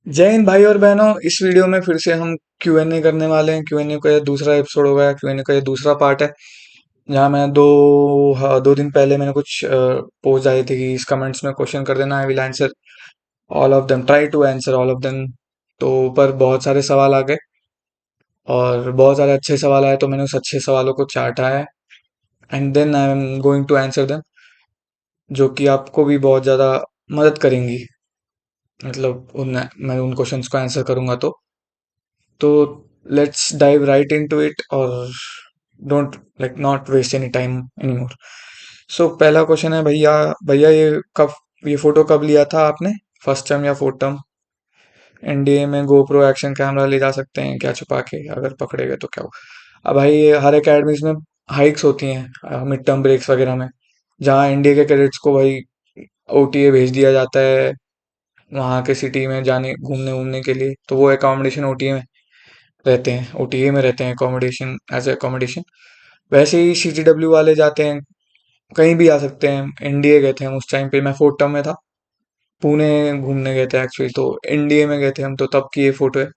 जय हिंद भाई और बहनों। इस वीडियो में फिर से हम Q&A करने वाले हैं। Q&A का ये दूसरा एपिसोड होगा। Q&A का ये दूसरा पार्ट है जहाँ मैं दो दिन पहले मैंने कुछ पोस्ट आई थी कि इस कमेंट्स में क्वेश्चन कर देना। I will answer all of them, try to answer all of them. तो ऊपर बहुत सारे सवाल आ गए और बहुत सारे अच्छे सवाल आए, तो मैंने उस अच्छे सवालों को चाटा है and then I am going to answer them, जो कि आपको भी बहुत ज़्यादा मदद करेंगी। मतलब मैं उन क्वेश्चंस को आंसर करूंगा तो let's dive right into it और don't like not waste any time anymore. So पहला क्वेश्चन है, भैया भैया ये फोटो कब लिया था आपने? फर्स्ट टाइम या फोर्थ टाइम? एनडीए में गोप्रो एक्शन कैमरा ले जा सकते हैं क्या छुपा के? अगर पकड़े गए तो क्या हो? अब भाई ये हर एकेडमीज में हाइक्स होती हैं मिड टर्म ब्रेक्स वगैरह में, जहाँ एनडीए के कैडेट्स को भाई ओटीए भेज दिया जाता है वहाँ के सिटी में जाने घूमने घूमने के लिए। तो वो एकोमोडेशन ओटीए में रहते हैं, ओटीए में रहते हैं अकोमोडेशन, एज ए अकोमोडेशन। वैसे ही सीटीडब्ल्यू वाले जाते हैं, कहीं भी आ सकते हैं। एनडीए गए थे हम उस टाइम पे, मैं फोर्थ टर्म में था, पुणे घूमने गए थे एक्चुअली, तो एनडीए में गए थे हम, तो तब की ये फोटो है।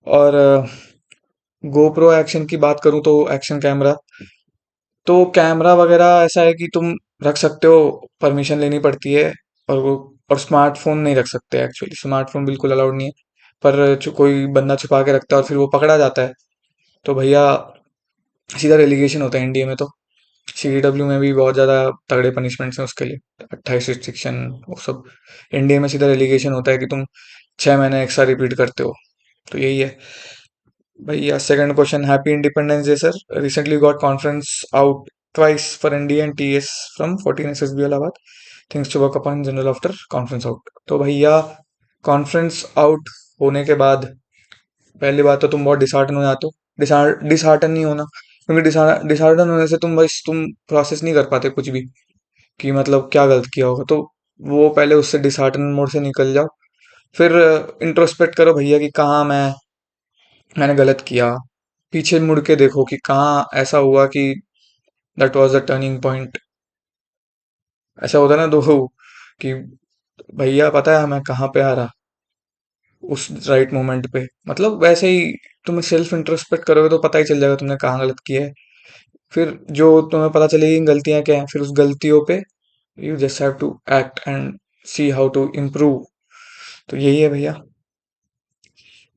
और गोप्रो एक्शन की बात करूं तो एक्शन कैमरा, तो कैमरा वगैरह ऐसा है कि तुम रख सकते हो, परमिशन लेनी पड़ती है। और स्मार्टफोन नहीं रख सकते, एक्चुअली स्मार्टफोन बिल्कुल अलाउड नहीं है। पर कोई बंदा छुपा के रखता है और फिर वो पकड़ा जाता है, तो भैया सीधा रेलिगेशन होता है एनडीए में। तो सीडब्ल्यू में भी बहुत ज़्यादा तगड़े पनिशमेंट्स हैं उसके लिए, 28 रिस्ट्रिक्शन, वो सब। एनडीए में सीधा रेलिगेशन होता है कि तुम 6 महीने एक्स्ट्रा रिपीट करते हो। तो यही है भैया। Second question, happy Independence Day sir, recently got conference out twice for NDA and TS from 14 SSB Allahabad, things to work upon general after conference out. तो भैया कॉन्फ्रेंस आउट होने के बाद पहली बात तो तुम बहुत डिसहार्टन हो जाते हो। डिसहार्टन नहीं होना, क्योंकि डिसहार्टन होने से तुम प्रोसेस नहीं कर पाते कुछ भी, कि मतलब क्या गलत किया होगा। तो वो पहले उससे डिसहार्टन मोड से निकल जाओ, फिर इंट्रोस्पेक्ट करो भैया कि कहाँ मैंने गलत किया। पीछे मुड़ के देखो कि कहाँ ऐसा हुआ कि that was the turning point. ऐसा होता है ना, दो कि भैया पता है मैं कहाँ पे आ रहा उस राइट मोमेंट पे। मतलब वैसे ही तुम सेल्फ इंट्रोस्पेक्ट करोगे तो पता ही चल जाएगा तुमने कहाँ गलत किया है। फिर जो तुम्हें पता चलेगी गलतियां क्या हैं, फिर उस गलतियों पे you just have to act and see how to improve. तो यही है भैया।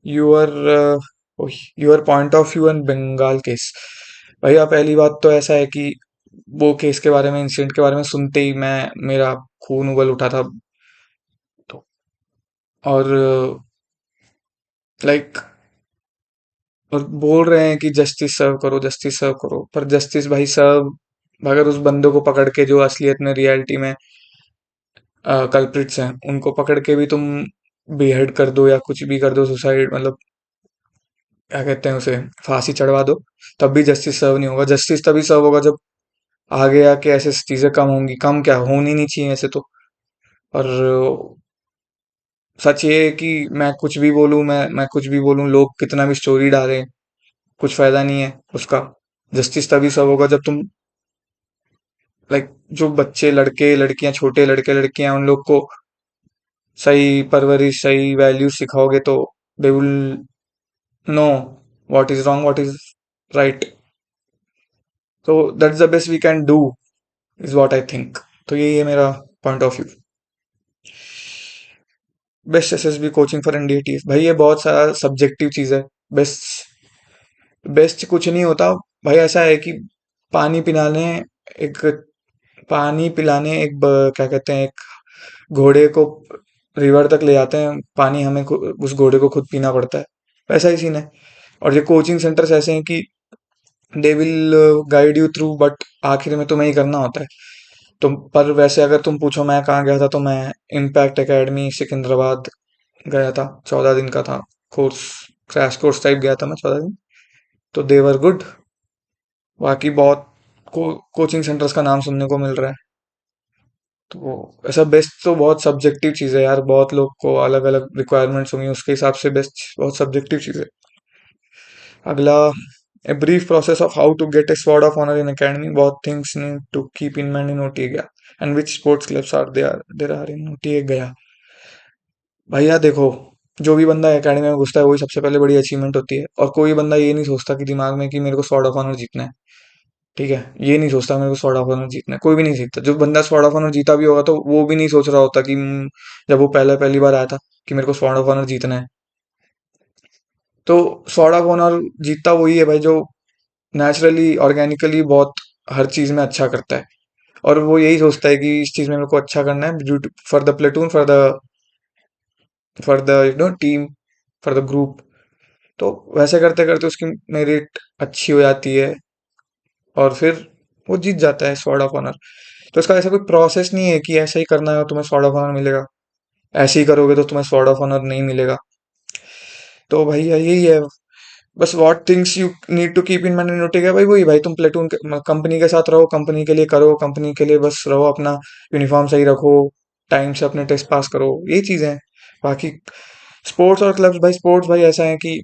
Your your point of view and Bengal case. भैया पहली बात तो ऐसा है कि वो केस के बारे में, इंसिडेंट के बारे में सुनते ही मेरा खून उबल उठा था। तो और लाइक और बोल रहे हैं कि जस्टिस सर्व करो, जस्टिस सर्व करो, पर जस्टिस भाई सर्व, अगर उस बंदे को पकड़ के जो असलियत में रियलिटी में कल्प्रिट्स हैं उनको पकड़ के भी तुम बेहड कर दो या कुछ भी कर दो, सुसाइड मतलब क्या कहते हैं उसे, फांसी चढ़वा दो, तब भी जस्टिस सर्व नहीं होगा। जस्टिस तभी सर्व होगा जब आगे आके ऐसे चीजें कम होंगी। कम क्या, होनी नहीं चाहिए ऐसे तो। और सच ये है कि मैं कुछ भी बोलूं, लोग कितना भी स्टोरी डालें, कुछ फायदा नहीं है उसका। जस्टिस तभी सर्व होगा जब तुम लाइक जो बच्चे, लड़के लड़कियां, छोटे लड़के लड़कियां, उन लोग को सही परवरिश, सही वैल्यूज सिखाओगे तो they will know what is wrong, what is right. तो that's the best we can do, is what I think. तो यही है मेरा point of view. Best SSB coaching for NDA भाई, ये बहुत सारा सब्जेक्टिव चीज है। बेस्ट बेस्ट कुछ नहीं होता भाई। ऐसा है कि पानी पिलाने एक क्या कहते हैं, एक घोड़े को रिवर तक ले जाते हैं, पानी हमें उस घोड़े को खुद पीना पड़ता है। वैसा ही सीन है। और ये कोचिंग सेंटर्स ऐसे हैं कि they will guide you through, but आखिर में तुम्हें ही करना होता है। तुम पर वैसे अगर तुम पूछो मैं कहाँ गया था, तो मैं इम्पैक्ट एकेडमी सिकंदराबाद गया था। 14 दिन का था कोर्स, क्रैश कोर्स टाइप गया था मैं 14 दिन। तो देवर गुड। बाकी बहुत कोचिंग सेंटर्स का नाम सुनने को मिल रहा है। तो ऐसा बेस्ट तो बहुत सब्जेक्टिव चीज़ है यार, बहुत लोग को अलग अलग रिक्वायरमेंट्स होंगी, उसके हिसाब से बेस्ट बहुत सब्जेक्टिव चीज़ है। अगला, a brief process of how to get a sword of honor in academy, what things need to keep in mind in OTA गया, and which sports clubs are there are in OTA गया। भैया देखो, जो भी बंदा academy में घुसता है वही सबसे पहले बड़ी अचीवमेंट होती है, और कोई बंदा ये नहीं सोचता कि दिमाग में कि मेरे को स्वॉर्ड ऑफ ऑनर जीतना है। ठीक है, ये नहीं सोचता मेरे को स्वॉर्ड ऑफ ऑनर जीतना है, कोई भी नहीं सीखता। जो बंदा स्वॉर्ड ऑफ ऑनर जीता भी होगा तो वो भी नहीं सोच रहा होता कि जब वो पहली बार आया था कि मेरे को स्वॉर्ड ऑफ ऑनर जीतना है। तो स्वॉर्ड ऑफ ऑनर जीतता वही है भाई जो नेचुरली ऑर्गेनिकली बहुत हर चीज में अच्छा करता है, और वो यही सोचता है कि इस चीज में मेरे को अच्छा करना है, for the platoon, for the team, for the group. तो वैसे करते करते उसकी मेरिट अच्छी हो जाती है, और फिर वो जीत जाता है स्वॉर्ड ऑफ ऑनर। तो इसका ऐसा कोई प्रोसेस नहीं है कि ऐसा ही करना है तुम्हें स्वॉर्ड ऑफ ऑनर मिलेगा, ऐसे ही करोगे तो तुम्हें स्वॉर्ड ऑफ ऑनर नहीं मिलेगा। तो भैया यही है, बस what things you need to keep in mind, ठीक है भाई, वही भाई तुम प्लेटून कंपनी के साथ रहो, कंपनी के लिए करो, कंपनी के लिए बस रहो, अपना यूनिफॉर्म सही रखो, टाइम से अपने टेस्ट पास करो, ये चीजें हैं। बाकी स्पोर्ट्स और क्लब्स, भाई स्पोर्ट्स भाई ऐसा है कि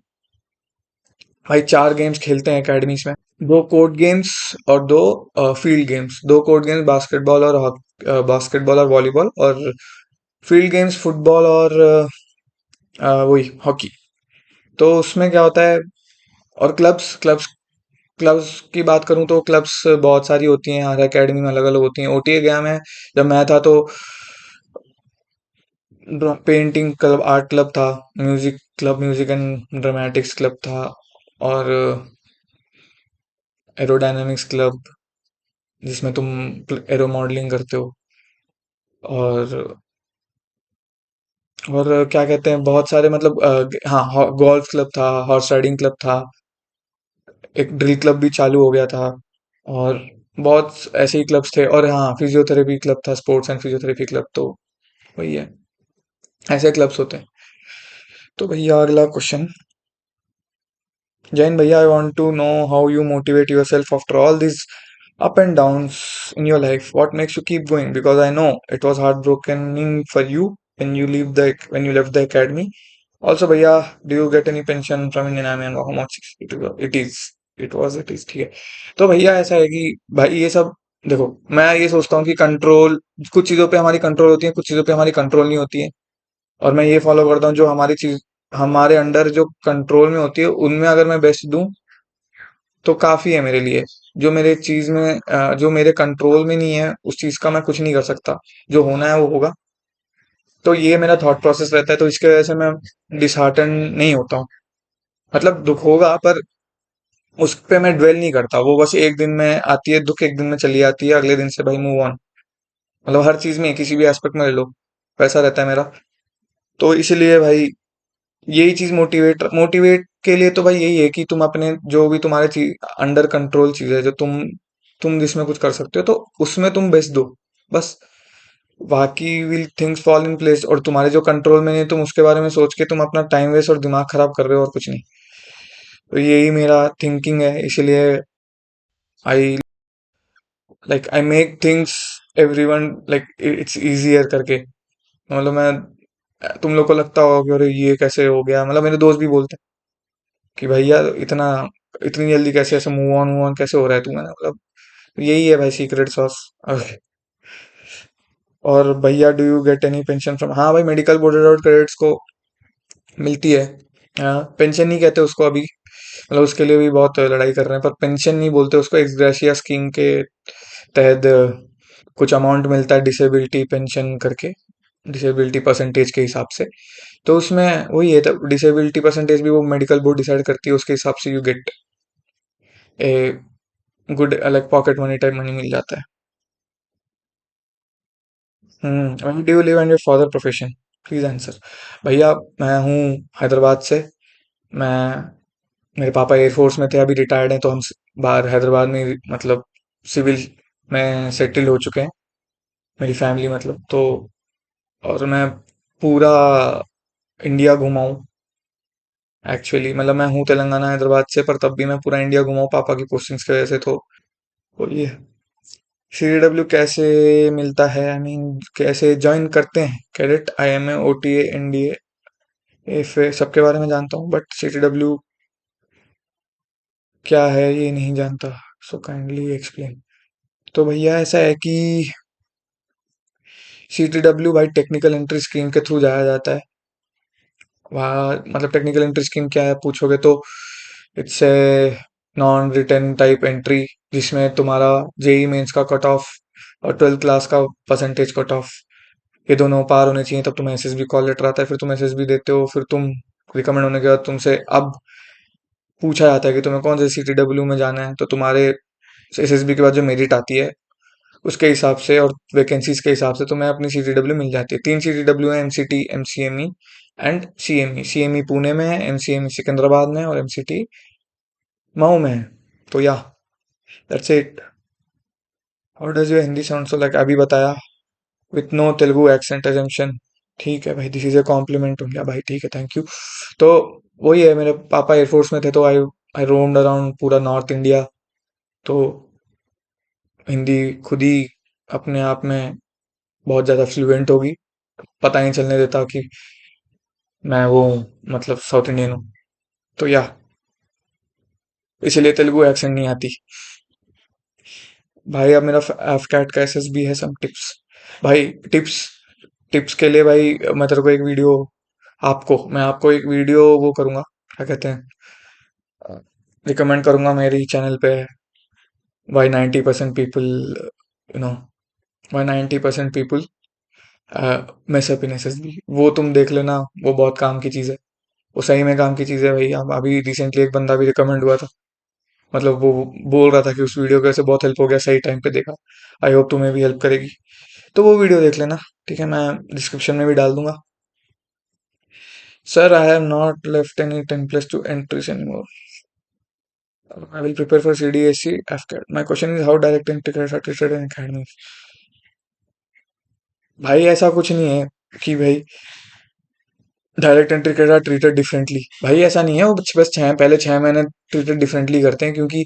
भाई 4 गेम्स खेलते हैं एकेडमीज में, 2 कोर्ट गेम्स और 2 field games. 2 court games basketball और वॉलीबॉल, और फील्ड गेम्स फुटबॉल और वही हॉकी। तो उसमें क्या होता है, और क्लब्स क्लब्स क्लब्स की बात करूं तो क्लब्स बहुत सारी होती हैं, हर एकेडमी में अलग अलग होती हैं। ओटीए गया मैं, जब मैं था तो पेंटिंग क्लब, आर्ट क्लब था, music club, music and dramatics club था, और एरोडायनामिक्स क्लब जिसमें तुम एरो मॉडलिंग करते हो, और क्या कहते हैं, बहुत सारे मतलब हाँ गोल्फ क्लब था, हॉर्स राइडिंग क्लब था, एक ड्रिल क्लब भी चालू हो गया था, और बहुत ऐसे ही क्लब्स थे, और हाँ फिजियोथेरेपी क्लब था, स्पोर्ट्स एंड फिजियोथेरेपी क्लब। तो वही है, ऐसे क्लब्स होते हैं। तो भैया अगला क्वेश्चन, जैन भैया, I want to know how you motivate yourself after all this up and downs in your life. What makes you keep going? Because I know it was heartbreaking for you when you left the academy. Also, भैया, do you get any pension from Indian Army and how much it is? It is ठीक है। तो भैया ऐसा है कि भाई ये सब देखो, मैं ये सोचता हूँ कि कंट्रोल, कुछ चीजों पे हमारी कंट्रोल होती है, कुछ चीजों पे हमारी कंट्रोल नहीं होती है, और मैं ये फॉलो करता हूँ जो हमारी चीज हमारे अंडर जो कंट्रोल में होती है उनमें अगर मैं बेस्ट दूं तो काफी है मेरे लिए। जो मेरे चीज में जो मेरे कंट्रोल में नहीं है उस चीज का मैं कुछ नहीं कर सकता, जो होना है वो होगा। तो ये मेरा थॉट प्रोसेस रहता है, तो इसके वजह से मैं डिसहार्टन नहीं होता हूँ। मतलब दुख होगा पर उस पे मैं ड्वेल नहीं करता, वो बस एक दिन में आती है दुख, एक दिन में चली जाती है, अगले दिन से भाई मूव ऑन। मतलब हर चीज में किसी भी एस्पेक्ट में ले लो, वैसा रहता है मेरा। तो इसलिए भाई यही चीज मोटिवेट मोटिवेट के लिए तो भाई यही है कि तुम अपने जो भी तुम्हारे चीज अंडर कंट्रोल चीज है, जो तुम जिसमें कुछ कर सकते हो तो उसमें तुम बेस्ट दो, बस। बाकी will things fall in place, और तुम्हारे जो कंट्रोल में नहीं तुम उसके बारे में सोच के तुम अपना टाइम वेस्ट और दिमाग खराब कर रहे हो, और कुछ नहीं। तो यही मेरा थिंकिंग है, इसलिए I I make things everyone like it's easier करके। मतलब मैं, तुम लोग को लगता होगा कि अरे ये कैसे हो गया, मतलब मेरे दोस्त भी बोलते हैं कि भैया इतना इतनी जल्दी कैसे ऐसे मूव ऑन कैसे हो रहा है तुम्हें, मतलब यही है भाई सीक्रेट सॉस। और भैया, do you get any pension from, हाँ भाई मेडिकल बोर्डेड आउट क्रेडिट्स को मिलती है। पेंशन नहीं कहते उसको अभी, मतलब उसके लिए भी बहुत लड़ाई कर रहे हैं, पर पेंशन नहीं बोलते उसको, एक्स ग्रेशिया स्कीम के तहत कुछ अमाउंट मिलता है डिसेबिलिटी पेंशन करके, डिसेबिलिटी परसेंटेज के हिसाब से। तो उसमें वही है, तब डिसेबिलिटी परसेंटेज भी वो मेडिकल बोर्ड डिसाइड करती है, उसके हिसाब से you get a good like pocket money type money मिल जाता है। When do you live and your father profession, please answer. भैया, मैं हूँ हैदराबाद से। मैं मेरे पापा एयरफोर्स में थे, अभी रिटायर्ड हैं, तो हम बाहर हैदराबाद में मतलब सिविल में सेटल हो चुके हैं, मेरी फैमिली मतलब। तो और मैं पूरा इंडिया घुमा हूँ एक्चुअली, मतलब मैं हूँ तेलंगाना हैदराबाद से, पर तब भी मैं पूरा इंडिया घुमा हूँ पापा की पोस्टिंग्स की वजह से। तो ये सीडब्ल्यू कैसे मिलता है, आई मीन कैसे ज्वाइन करते हैं, cadet, IMA, OTA, NDA, FA सबके बारे में जानता हूँ, बट सीडब्ल्यू क्या है ये नहीं जानता। So kindly explain. तो भैया ऐसा है कि सीटीडब्ल्यू भाई टेक्निकल एंट्री स्क्रीन के थ्रू जाया जाता है, वहाँ मतलब टेक्निकल एंट्री स्कीम क्या है पूछोगे तो it's a non written type entry, जिसमें तुम्हारा जेई मेंस का कट ऑफ और 12th क्लास का परसेंटेज कट ऑफ, ये दोनों पार होने चाहिए, तब तुम्हें एसएसबी कॉल लेटर आता है, फिर तुम एसएसबी देते हो, फिर तुम रिकमेंड होने के बाद तुमसे अब पूछा जाता है कि तुम्हें कौन से सीटीडब्ल्यू में जाना है, तो तुम्हारे एसएसबी के बाद जो मेरिट आती है उसके हिसाब से और वैकेंसीज के हिसाब से तुम्हें अपनी सीटीडब्ल्यू मिल जाती है। 3 सीटीडब्ल्यू है, MCT, MCME and CME. CME Pune में है, एमसीएमई सिकंदराबाद में है और एमसीटी मऊ में है। तो yeah that's it. How does your Hindi sound so like, अभी बताया, with no Telugu accent assumption. ठीक है भाई, दिस इज ए कॉम्प्लीमेंट हो गया भाई, ठीक है, थैंक यू। तो वही है, मेरे पापा एयरफोर्स में थे, तो आई आई रोम्ड अराउंड पूरा नॉर्थ इंडिया। तो हिंदी खुद ही अपने आप में बहुत ज़्यादा फ्लुएंट होगी, पता ही नहीं चलने देता कि मैं वो मतलब साउथ इंडियन हूँ। तो या इसीलिए तेलुगु एक्सेंट नहीं आती। भाई अब मेरा एफ कैट का एसएसबी है, सम टिप्स। भाई टिप्स, टिप्स के लिए भाई मैं तेरे को एक वीडियो, आपको मैं आपको एक वीडियो वो करूंगा, क्या कहते हैं, रिकमेंड करूंगा मेरी चैनल पे। Why 90% people, you know, why 90% people mess up in SSB, वो तुम देख लेना, वो बहुत काम की चीज़ है। वो सही में काम की चीज़ है भाई। अब अभी रिसेंटली एक बंदा भी रिकमेंड हुआ था, मतलब वो बोल रहा था कि उस वीडियो के वजह से बहुत हेल्प हो गया, सही टाइम पे देखा। आई होप तुम्हें भी हेल्प करेगी, तो वो वीडियो देख लेना। ठीक है, मैं डिस्क्रिप्शन में भी डाल दूंगा। Sir, I have not left any 10+2 entries anymore. I will prepare for CDSC after. My question is how direct entry credits are treated in academies. भाई ऐसा कुछ नहीं है कि भाई direct entry credit are treated differently. भाई ऐसा नहीं है, वो बस पहले 6 महीने ट्रीटेड डिफरेंटली करते हैं, क्योंकि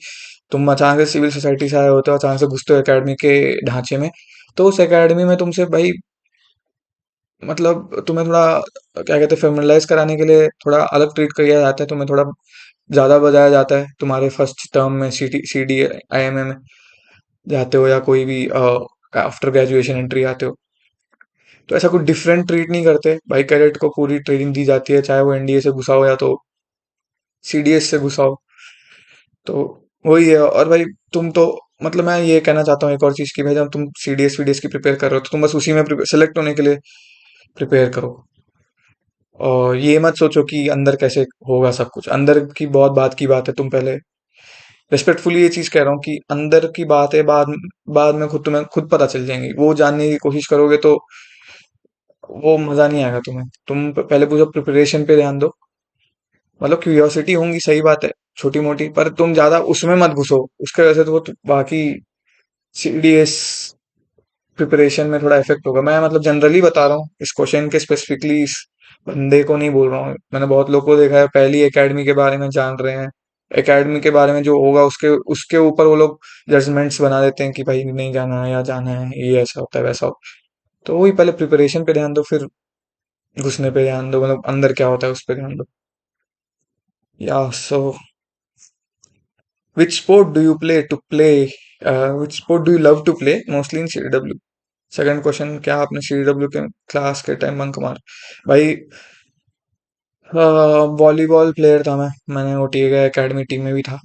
तुम अचानक से सिविल सोसाइटी से आए होते हो, अचानक से घुसते हो एकेडमी के ढांचे में। तो उस एकेडमी में तुमसे भाई मतलब तुम्हें थोड़ा क्या कहते हैं, फेमिनलाइज कराने के लिए थोड़ा अलग ट्रीट किया जाता है, तुम्हें थोड़ा ज़्यादा बजाया जाता है तुम्हारे फर्स्ट टर्म में, C D I M A में जाते हो, या कोई भी आफ्टर ग्रेजुएशन एंट्री आते हो। तो ऐसा कुछ डिफरेंट ट्रीट नहीं करते भाई, कैडेट को पूरी ट्रेनिंग दी जाती है, चाहे वो एनडीए से घुसा हो या तो सीडीएस से घुसा हो। तो वही है। और भाई तुम तो मतलब मैं ये कहना चाहता हूँ एक और चीज़ की, भाई जब तुम सीडीएस वीडीएस की प्रिपेयर कर रहे हो तो तुम बस उसी में सेलेक्ट होने के लिए प्रिपेयर करो, और ये मत सोचो कि अंदर कैसे होगा सब कुछ। अंदर की बहुत बात की बात है, तुम पहले रिस्पेक्टफुली ये चीज कह रहा हूँ कि अंदर की बात है, बाद बाद में खुद तुम्हें खुद पता चल जाएंगी, वो जानने की कोशिश करोगे तो वो मजा नहीं आएगा तुम्हें। तुम पहले पूरा प्रिपरेशन पे ध्यान दो। मतलब क्यूरियोसिटी होंगी, सही बात है, छोटी मोटी, पर तुम ज्यादा उसमें मत घुसो, उसके वजह से तो वो बाकी सीडीएस प्रिपरेशन में थोड़ा इफेक्ट होगा। मैं मतलब जनरली बता रहा हूँ, इस क्वेश्चन के स्पेसिफिकली इस बंदे को नहीं बोल रहा हूँ। मैंने बहुत लोगों को देखा है पहली एकेडमी के बारे में जान रहे हैं, एकेडमी के बारे में जो होगा उसके उसके ऊपर वो लोग जजमेंट्स बना देते हैं कि भाई नहीं जाना है या जाना है, ये ऐसा होता है वैसा होता है। तो वही, पहले प्रिपरेशन पे ध्यान दो, फिर घुसने पे ध्यान दो, मतलब अंदर क्या होता है उस पे ध्यान दो। या so, which sport do you play to play which sport do you love to play mostly in CW? Second question, क्या आपने सीडब्ल्यू के क्लास के टाइम बंक मार? भाई वॉलीबॉल प्लेयर था मैं, मैंने ओटीए का एकेडमी टीम में भी था।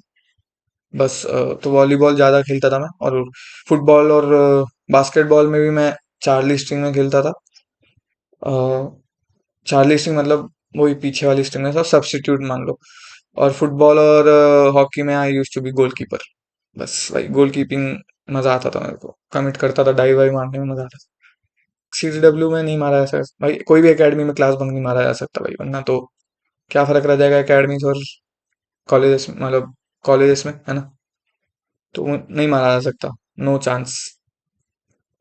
बस तो वॉलीबॉल ज़्यादा खेलता था मैं, और फुटबॉल और बास्केटबॉल में भी मैं चार्ली स्ट्रिंग में खेलता था। अ, चार्ली स्ट्रिंग मतलब वही पीछे वाली स्ट्रिंग में, सब सब्स्टिट्यूट मान लो। और फुटबॉल और हॉकी में आई यूज टू बी गोलकीपर। बस भाई गोल कीपिंग मजा आता था मेरे को, कमिट करता था, डाई वाई मारने में मजा आता था। सीडब्ल्यू में नहीं मारा जा सकता भाई, कोई भी एकेडमी में क्लास बंक नहीं मारा जा सकता भाई, वरना तो क्या फर्क रह जाएगा एकेडमीज और कॉलेजेस, मतलब कॉलेजेस में, है ना? तो वो नहीं मारा जा सकता, no chance.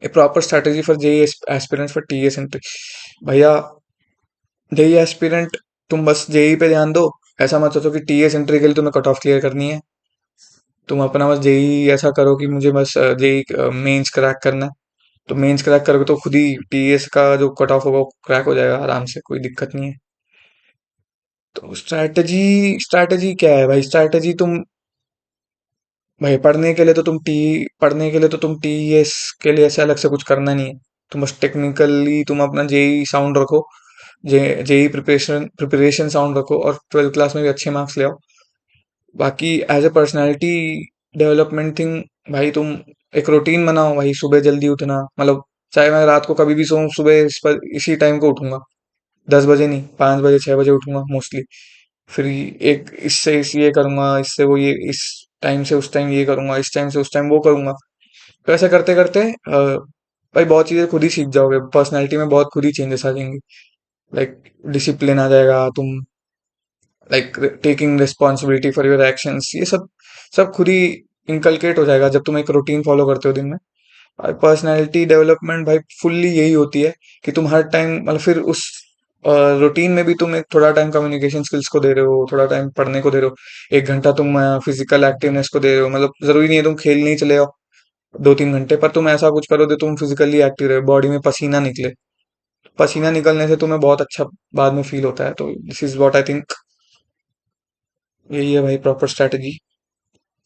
A proper strategy for JEE aspirants for TS entry. भैया जेई एस्पिरेंट, तुम बस जेई पे ध्यान दो। ऐसा मत सोचो कि टीएस एंट्री के लिए तुम्हें कट ऑफ क्लियर करनी है। तुम अपना बस जेई ऐसा करो कि मुझे बस जेई मेंस क्रैक करना है। तो मेंस क्रैक करोगे तो खुद ही टीएस का जो कट ऑफ होगा वो क्रैक हो जाएगा आराम से, कोई दिक्कत नहीं है। तो स्ट्रैटेजी, स्ट्रैटेजी क्या है भाई? स्ट्रैटेजी तुम भाई पढ़ने के लिए तो तुम टीएस के लिए ऐसे अलग से कुछ करना नहीं है। तुम बस टेक्निकली तुम अपना जेई साउंड रखो, जे जेई प्रिपरेशन प्रिपरेशन साउंड रखो और 12th क्लास में भी अच्छे मार्क्स ले आओ। बाकी as a personality development thing, भाई तुम एक रूटीन बनाओ भाई, सुबह जल्दी उठना, मतलब चाहे मैं रात को कभी भी सोऊं, सुबह इसी टाइम को उठूंगा। 10 बजे नहीं, 5 बजे 6 बजे उठूंगा मोस्टली। फिर एक इससे ये करूंगा, इससे वो, ये इस टाइम से उस टाइम ये करूंगा, इस टाइम से उस टाइम वो करूंगा। तो ऐसा करते करते भाई बहुत चीजें खुद ही सीख जाओगे, पर्सनैलिटी में बहुत खुद ही चेंजेस आ जाएंगे। लाइक डिसिप्लिन आ जाएगा, तुम like taking responsibility for your actions, ये सब सब खुद ही इनकलकेट हो जाएगा जब तुम एक रूटीन फॉलो करते हो दिन में। और पर्सनैलिटी डेवलपमेंट भाई फुल्ली यही होती है कि तुम हर टाइम, मतलब फिर उस रूटीन में भी तुम एक थोड़ा टाइम कम्युनिकेशन स्किल्स को दे रहे हो, थोड़ा टाइम पढ़ने को दे रहे हो, 1 घंटा तुम फिजिकल एक्टिवनेस को दे रहे हो। मतलब जरूरी नहीं है तुम खेलने ही चले आओ 2-3 घंटे, पर तुम ऐसा कुछ करो जो तुम फिजिकली एक्टिव रहे, बॉडी में पसीना निकले। पसीना निकलने से तुम्हें बहुत अच्छा बाद में फील होता है। तो this is what I think, यही है भाई proper strategy.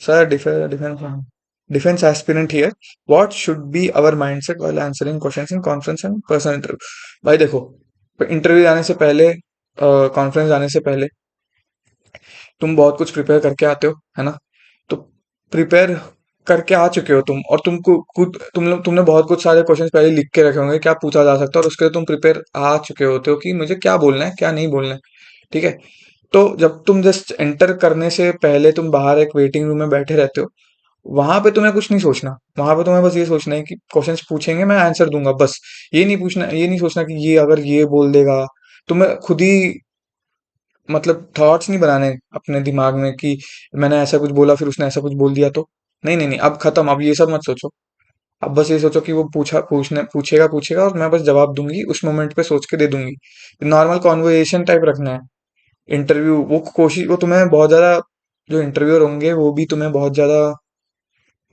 Sir defence defence aspirant here, what should be our mindset while answering questions in conference and personal interview. भाई देखो, इंटरव्यू जाने से पहले, कॉन्फ्रेंस जाने से पहले तुम बहुत कुछ प्रिपेयर करके आते हो, है ना? तो प्रिपेयर करके आ चुके हो तुम, और तुमको खुद तुमने बहुत कुछ सारे क्वेश्चंस पहले लिख के रखे होंगे क्या पूछा जा सकता है, और उसके लिए तुम प्रिपेयर आ चुके होते हो कि मुझे क्या बोलना है क्या नहीं बोलना है। ठीक है? तो जब तुम जस्ट एंटर करने से पहले तुम बाहर एक वेटिंग रूम में बैठे रहते हो, वहां पे तुम्हें कुछ नहीं सोचना। वहां पे तुम्हें बस ये सोचना है कि क्वेश्चंस पूछेंगे, मैं आंसर दूंगा बस। ये नहीं सोचना कि ये अगर ये बोल देगा। तुम्हें खुद ही, मतलब थॉट्स नहीं बनाने अपने दिमाग में कि मैंने ऐसा कुछ बोला फिर उसने ऐसा कुछ बोल दिया तो। नहीं नहीं नहीं, अब खत्म, अब ये सब मत सोचो। अब बस ये सोचो कि वो पूछेगा पूछेगा और मैं बस जवाब दूंगी, उस मोमेंट पे सोच के दे दूंगी। नॉर्मल कॉन्वर्सेशन टाइप रखना है। इंटरव्यू वो कोशिश, वो तुम्हें बहुत ज्यादा, जो इंटरव्यूअर होंगे वो भी तुम्हें बहुत ज्यादा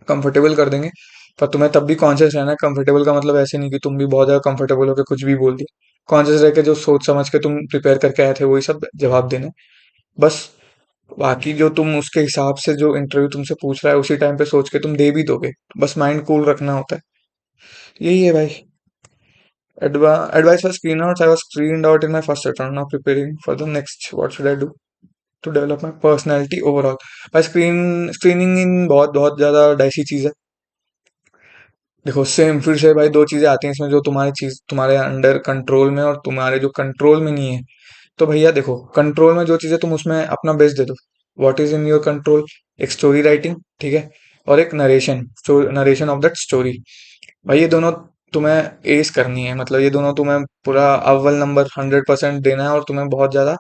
कंफर्टेबल कर देंगे। पर तुम्हें तब भी कॉन्शियस रहना है। कंफर्टेबल का मतलब ऐसे नहीं कि तुम भी बहुत ज्यादा कंफर्टेबल होकर कुछ भी बोल दिए। कॉन्शियस रह के जो सोच समझ के तुम प्रिपेयर करके आए थे वही सब जवाब देने, बस। बाकी जो तुम उसके हिसाब से जो इंटरव्यू तुमसे पूछ रहा है उसी टाइम पे सोच के तुम दे भी दोगे। बस माइंड कूल रखना होता है, यही है भाई। Advice for screen outs. I was screened out in my first attempt. Now preparing for the next. What should I do to develop my personality overall? भाई स्क्रीनिंग इन बहुत बहुत ज्यादा डाइसी चीज है। देखो सेम फिर से भाई दो चीजें आती हैं इसमें, जो तुम्हारी चीज तुम्हारे अंडर कंट्रोल में और तुम्हारे जो कंट्रोल में नहीं है। तो भैया देखो, कंट्रोल में जो चीजें तुम उसमें अपना बेस्ट दे दो। What is in your control? एक स्टोरी राइटिंग, ठीक है, और एक नरेशन ऑफ दैट स्टोरी। भाई ये दोनों तुम्हें एस करनी है, मतलब ये दोनों तुम्हें पूरा अव्वल नंबर 100% देना है, और तुम्हें बहुत ज्यादा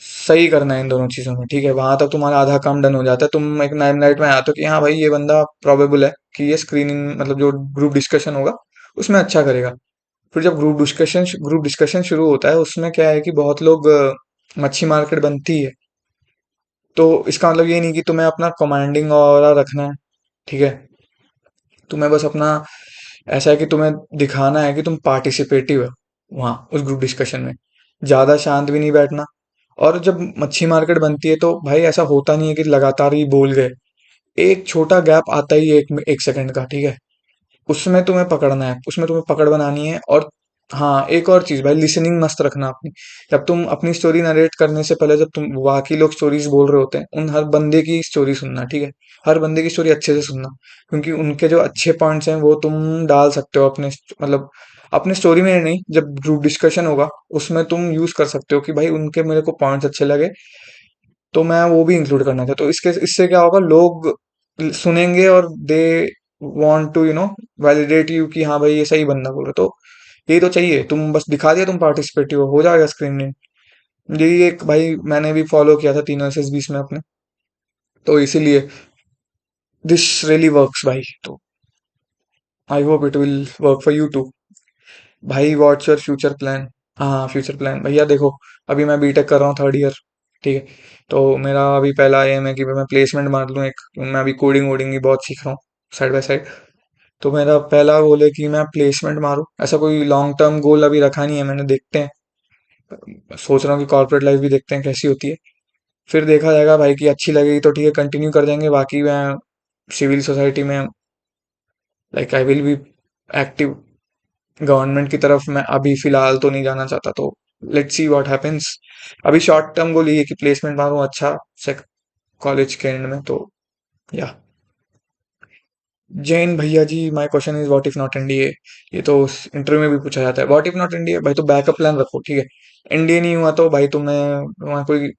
सही करना है इन दोनों चीजों में। ठीक है? वहां तक तुम्हारा आधा काम डन हो जाता है। तुम एक लाइमलाइट में आते हो कि हाँ भाई ये बंदा प्रोबेबल है कि ये स्क्रीनिंग, मतलब जो ग्रुप डिस्कशन होगा उसमें अच्छा करेगा। फिर जब ग्रुप डिस्कशन शुरू होता है, उसमें क्या है कि बहुत लोग मच्छी मार्केट बनती है। तो इसका मतलब ये नहीं कि तुम्हें अपना कमांडिंग और रखना है। ठीक है? तुम्हें बस अपना, ऐसा है कि तुम्हें दिखाना है कि तुम पार्टिसिपेटिव है वहां उस ग्रुप डिस्कशन में। ज्यादा शांत भी नहीं बैठना। और जब मच्छी मार्केट बनती है तो भाई ऐसा होता नहीं है कि लगातार ही बोल गए। एक छोटा गैप आता ही है, 1 सेकंड का। ठीक है? उसमें तुम्हें पकड़ना है, उसमें तुम्हें पकड़ बनानी है। और हाँ, एक और चीज भाई, लिसनिंग मस्त रखना अपनी। जब तुम अपनी स्टोरी नरेट करने से पहले, जब तुम बाकी लोग स्टोरीज बोल रहे होते हैं, उन हर बंदे की स्टोरी सुनना। ठीक है? हर बंदे की स्टोरी अच्छे से सुनना, क्योंकि उनके जो अच्छे पॉइंट्स हैं वो तुम डाल सकते हो अपने, मतलब अपने स्टोरी में नहीं, जब ग्रुप डिस्कशन होगा उसमें तुम यूज कर सकते हो कि भाई उनके मेरे को पॉइंट्स अच्छे लगे तो मैं वो भी इंक्लूड करना था। तो इसके इससे क्या होगा, लोग सुनेंगे और they want to validate you कि हाँ भाई ये सही बंदा बोल रहा है। तो यही तो चाहिए, तुम बस दिखा दिया तुम पार्टिसिपेटिव हो जाएगा स्क्रीनिंग। यही एक भाई मैंने भी फॉलो किया था तीनों SSBs में अपने। तो इसीलिए दिस रियली वर्क्स भाई। तो I hope it will work for you too. भाई व्हाट्स योर फ्यूचर प्लान? हाँ, फ्यूचर प्लान भैया देखो, अभी मैं बीटेक कर रहा हूँ 3rd ईयर। ठीक है? तो मेरा अभी पहला एम है कि मैं प्लेसमेंट मार लूँ एक। मैं अभी कोडिंग वोडिंग भी बहुत सीख रहा हूँ साइड बाय साइड। तो मेरा पहला गोल है कि मैं प्लेसमेंट मारूं। ऐसा कोई लॉन्ग टर्म गोल अभी रखा नहीं है मैंने, देखते हैं। सोच रहा हूँ कि कॉर्पोरेट लाइफ भी देखते हैं कैसी होती है, फिर देखा जाएगा भाई कि अच्छी लगेगी तो ठीक है कंटिन्यू कर देंगे। बाकी मैं सिविल सोसाइटी में, like I will be active government की तरफ मैं अभी फिलहाल तो नहीं जाना चाहता, तो लेट्स सी व्हाट हैपेंस। अभी शॉर्ट टर्म गोल ये है कि प्लेसमेंट मारूं अच्छा से कॉलेज के एंड में, तो या। जैन भैया ji, my question is what if not NDA. ये तो इंटरव्यू में भी पूछा जाता है, व्हाट इफ नॉट एनडीए, भाई तो बैकअप प्लान रखो, ठीक है। एनडीए नहीं हुआ तो भाई तुमने वहाँ कोई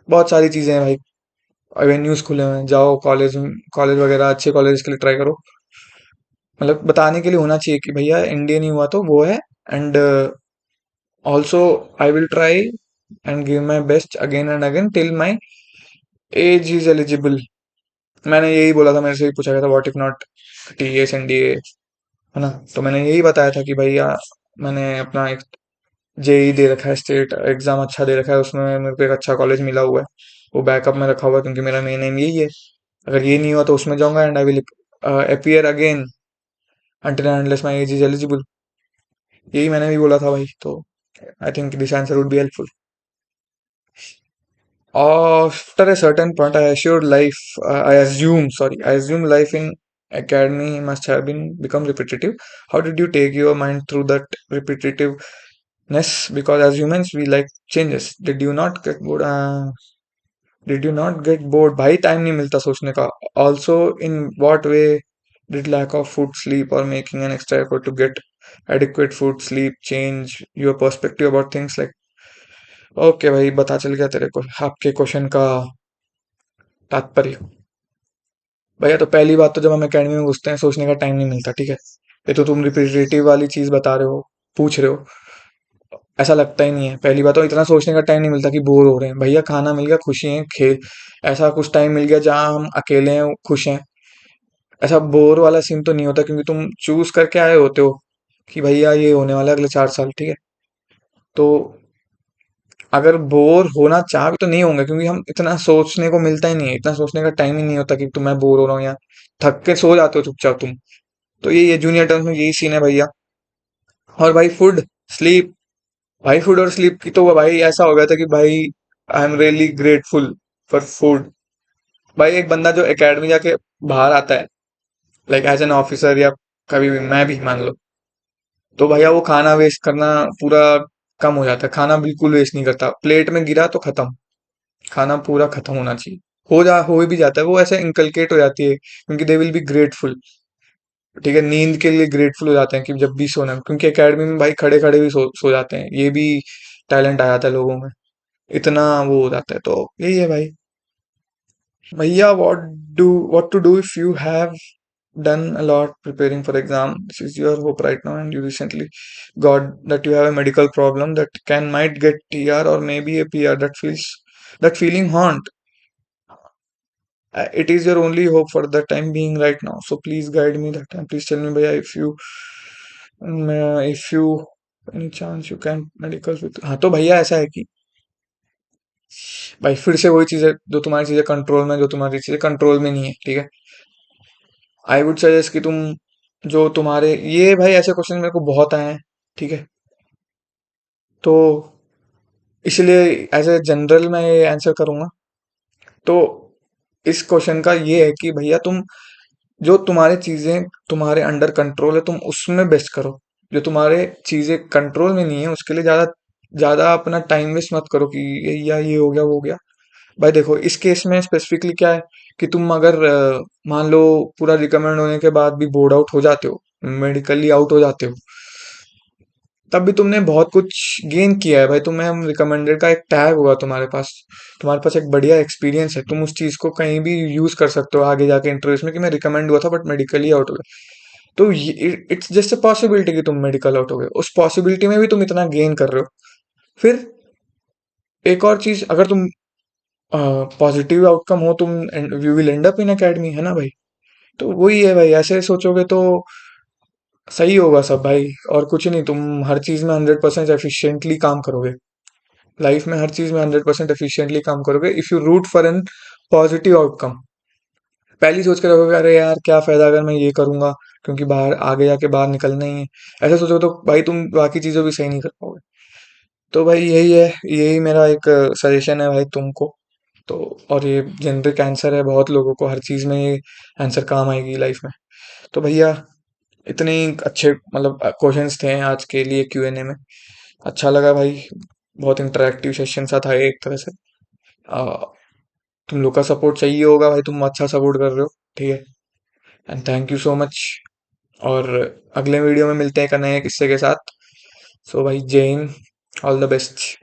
बहुत सारी चीजें हैं भाई, एवेन्यूज खुले हुए हैं, जाओ कॉलेज, कॉलेज वगैरह अच्छे कॉलेज के लिए ट्राई करो। मतलब बताने के लिए होना चाहिए कि भैया एनडीए नहीं हुआ तो वो है, and also I will try and give my best again and again till my age is eligible. मैंने यही बोला था, मेरे से ही पूछा गया था what if not TS NDA, है ना। तो मैंने यही बताया था कि भैया मैंने अपना एक जेई दे रखा है, स्टेट एग्जाम अच्छा दे रखा है, उसमें मेरे को एक अच्छा कॉलेज मिला हुआ है, वो बैकअप में रखा हुआ है, क्योंकि मेरा मेन एम यही है। अगर ये नहीं हुआ तो उसमें जाऊंगा, and I will appear again until and unless my age is eligible। यही मैंने भी बोला था भाई, तो I think this answer would be helpful. After a certain point, I assume, sorry, I assume life in academy must have been become repetitive. How did you take your mind through that repetitiveness? Because as humans, we like changes. Did you not get bored? भाई time नहीं मिलता सोचने का. Also, in what way did lack of food, sleep, or making an extra effort to get adequate food, sleep change your perspective about things like? Okay भाई, बता चल गया तेरे को आपके क्वेश्चन का तात्पर्य। भैया तो पहली बात तो जब हम एकेडमी में घुसते हैं सोचने का टाइम नहीं मिलता, ठीक है। ये तो तुम रिपीटेटिव वाली चीज बता रहे हो, पूछ रहे हो, ऐसा लगता ही नहीं है। पहली बात तो इतना सोचने का टाइम नहीं मिलता कि बोर हो रहे हैं, भैया खाना मिल गया खुशी है, खेल, ऐसा कुछ टाइम मिल गया जहाँ हम अकेले हैं खुश हैं, ऐसा बोर वाला सीन तो नहीं होता, क्योंकि तुम चूज करके आए होते हो कि भैया ये होने वाला है अगले 4 साल, ठीक है। तो अगर बोर होना चाह भी तो नहीं होंगे, क्योंकि हम इतना सोचने को मिलता ही नहीं है, इतना सोचने का टाइम ही नहीं होता कि तुम मैं बोर हो रहा हूँ, या थक के सो जाते हो चुपचाप तुम। तो यही है जूनियर टर्म्स में, यही सीन है भैया। और भाई फूड, स्लीप, भाई फूड और स्लीप की तो भाई ऐसा हो गया था कि भाई I am really grateful for food. भाई एक बंदा जो एकेडमी जाके बाहर आता है, लाइक एज एन ऑफिसर, या कभी भी मैं भी मान लो, तो भैया वो खाना वेस्ट करना पूरा कम हो जाता है, खाना बिल्कुल वेस्ट नहीं करता, प्लेट में गिरा तो खत्म, खाना पूरा खत्म होना चाहिए। हो भी जाता है, वो ऐसे इंकलकेट हो जाती है, क्योंकि दे विल बी ग्रेटफुल, ठीक है। नींद के लिए ग्रेटफुल हो जाते हैं कि जब भी सोना है, क्योंकि एकेडमी में भाई खड़े खड़े भी सो जाते हैं, ये भी टैलेंट आ जाता है लोगों में, इतना वो हो जाता है, तो यही है भाई। भैया what to do if you have done a lot preparing for exam, this is your hope right now, and you recently got that you have a medical problem that can might get TR or maybe a PR, that feeling haunt. It is your only hope for the time being right now, so please guide me that time. Please tell me भैया, if you any chance you can medical with, हाँ तो भैया ऐसा है कि भाई फिर से वही चीजें, जो तुम्हारी चीजें कंट्रोल में, जो तुम्हारी चीजें कंट्रोल में नहीं है, ठीक है। आई वुड सजेस्ट कि तुम, जो तुम्हारे ये भाई ऐसे क्वेश्चन मेरे को बहुत आए हैं, ठीक है। तो इसलिए एज ए जनरल मैं ये आंसर करूंगा। तो इस क्वेश्चन का ये है कि भैया तुम, जो तुम्हारी चीजें तुम्हारे अंडर कंट्रोल है तुम उसमें बेस्ट करो। जो तुम्हारे चीजें कंट्रोल में नहीं है उसके लिए ज्यादा ज्यादा अपना टाइम वेस्ट मत करो कि ये हो गया वो हो गया। भाई देखो इस केस में स्पेसिफिकली क्या है कि तुम अगर मान लो पूरा रिकमेंड होने के बाद भी बोर्ड आउट हो जाते हो, मेडिकली आउट हो जाते हो, तब भी तुमने बहुत कुछ गेन किया है भाई। तुम्हें हम रिकमेंडेड का एक टैग होगा तुम्हारे पास एक बढ़िया एक्सपीरियंस है, तुम उस चीज को कहीं भी यूज कर सकते हो आगे जाके इंटरव्यूज में कि मैं रिकमेंड हुआ था बट मेडिकली आउट हो गया। तो इट्स जस्ट अ पॉसिबिलिटी कि तुम मेडिकल आउट हो गए, उस पॉसिबिलिटी में भी तुम इतना गेन कर रहे हो। फिर एक और चीज, अगर तुम पॉजिटिव आउटकम हो, तुम you will and up in academy, है ना भाई। तो वही है भाई, ऐसे सोचोगे तो सही होगा सब भाई। और कुछ नहीं, तुम हर चीज में 100% एफिशिएंटली काम करोगे, लाइफ में हर चीज में 100% एफिशिएंटली काम करोगे if you root for an positive outcome. पहली सोच के रखोगे अरे यार क्या फायदा अगर मैं ये करूंगा, क्योंकि बाहर आगे जाके बाहर निकलना ही है, ऐसा सोचोगे तो भाई तुम बाकी चीजों भी सही नहीं कर पाओगे। तो भाई यही है, यही मेरा एक सजेशन है भाई तुमको। तो और ये जेनरिक आंसर है, बहुत लोगों को हर चीज में ये आंसर काम आएगी लाइफ में। तो भैया इतने ही अच्छे मतलब क्वेश्चंस थे आज के लिए क्यूएनए में। अच्छा लगा भाई, बहुत इंटरेक्टिव सेशन सा था ये एक तरह से। अ, तुम लोग का सपोर्ट चाहिए होगा भाई, तुम अच्छा सपोर्ट कर रहे हो। ठीक है, and thank you so much. और अगले वीडियो में मिलते हैं एक नए किस्से के साथ। सो भाई, जय हिंद, ऑल द बेस्ट।